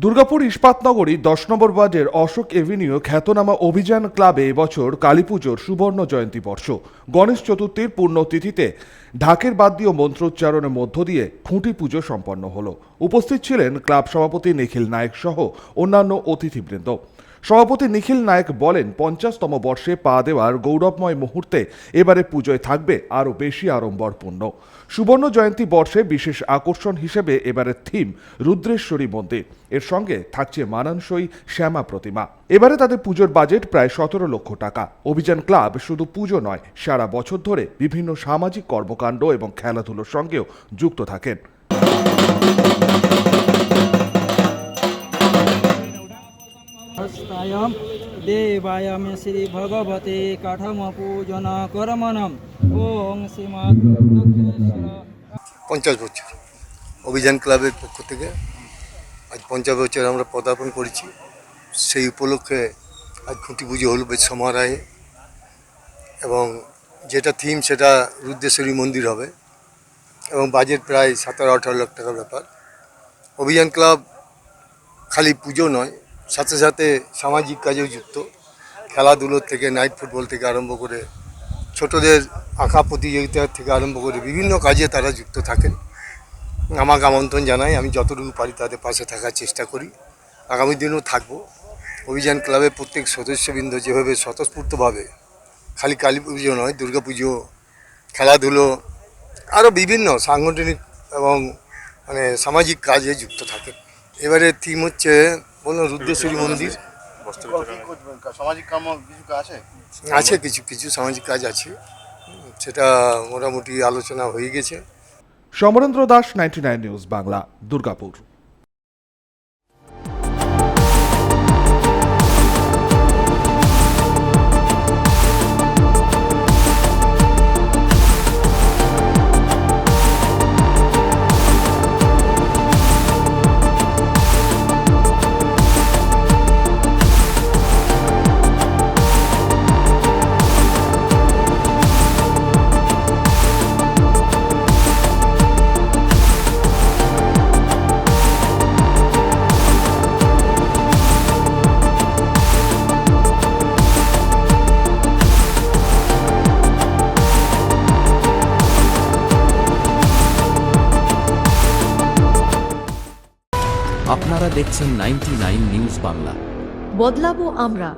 দুর্গাপুর ইস্পাতনগরী 10 নম্বর ওয়ার্ডের অশোক এভিনিউ খ্যাতনামা অভিযান ক্লাবে এবছর কালীপুজোর সুবর্ণ জয়ন্তী বর্ষ। গণেশ চতুর্থীর পুণ্যতিথিতে ঢাকের বাদ্য ও মন্ত্রোচ্চারণের মধ্য দিয়ে খুঁটি পুজো সম্পন্ন হলো। উপস্থিত ছিলেন ক্লাব সভাপতি নিখিল নায়ক সহ অন্যান্য অতিথিবৃন্দ। সভাপতি নিখিল নায়ক বলেন, 50তম বর্ষে পা দেওয়ার গৌরবময় মুহূর্তে এবারে পুজোয় থাকবে আরও বেশি আড়ম্বরপূর্ণ। সুবর্ণ জয়ন্তী বর্ষে বিশেষ আকর্ষণ হিসেবে এবারের থিম রুদ্রেশ্বরী মন্দির, এর সঙ্গে থাকছে মানানসই শ্যামা প্রতিমা। এবারে তাদের পুজোর বাজেট প্রায় 17 লক্ষ টাকা। অভিযান ক্লাব শুধু পুজো নয়, সারা বছর ধরে বিভিন্ন সামাজিক কর্মকাণ্ড এবং খেলাধুলোর সঙ্গেও যুক্ত থাকেন। দেবায়াম শ্রী ভগবতে কাঠম পূজন করমনম ওং শ্রীমৎ 50 বছর অভিযান ক্লাবের পক্ষ থেকে আজ 50 বছর আমরা পদার্পণ করেছি। সেই উপলক্ষে আজ খুঁটি পুজো হলো বেশ সমারোহে, এবং যেটা থিম সেটা রুদ্রেশ্বরী মন্দির হবে, এবং বাজেট প্রায় 17-18 লাখ টাকার ব্যাপার। অভিযান ক্লাব খালি পুজো নয়, সাথে সাথে সামাজিক কাজেও যুক্ত। খেলাধুলোর থেকে নাইট ফুটবল থেকে আরম্ভ করে ছোটদের আঁকা প্রতিযোগিতা থেকে আরম্ভ করে বিভিন্ন কাজে তারা যুক্ত থাকেন। আমাকে আমন্ত্রণ জানাই, আমি যতটুকু পারি তাদের পাশে থাকার চেষ্টা করি, আগামী দিনেও থাকবো। অভিযান ক্লাবের প্রত্যেক সদস্যবৃন্দ যেভাবে স্বতঃস্ফূর্তভাবে খালি কালী পুজো নয়, দুর্গা পুজো, খেলাধুলো, আরও বিভিন্ন সাংগঠনিক এবং সামাজিক কাজে যুক্ত থাকেন। এবারে থিম হচ্ছে রুদ্রেশ্বরী মন্দির। সামাজিক কর্ম কিছু আছে, কিছু সামাজিক কাজ আছে, সেটা মোটামুটি আলোচনা হয়ে গেছে। সমরেন্দ্র দাস, 99 নিউজ বাংলা, দুর্গাপুর। আপনারা দেখছেন 99 নিউজ বাংলা। বদলাবো আমরা।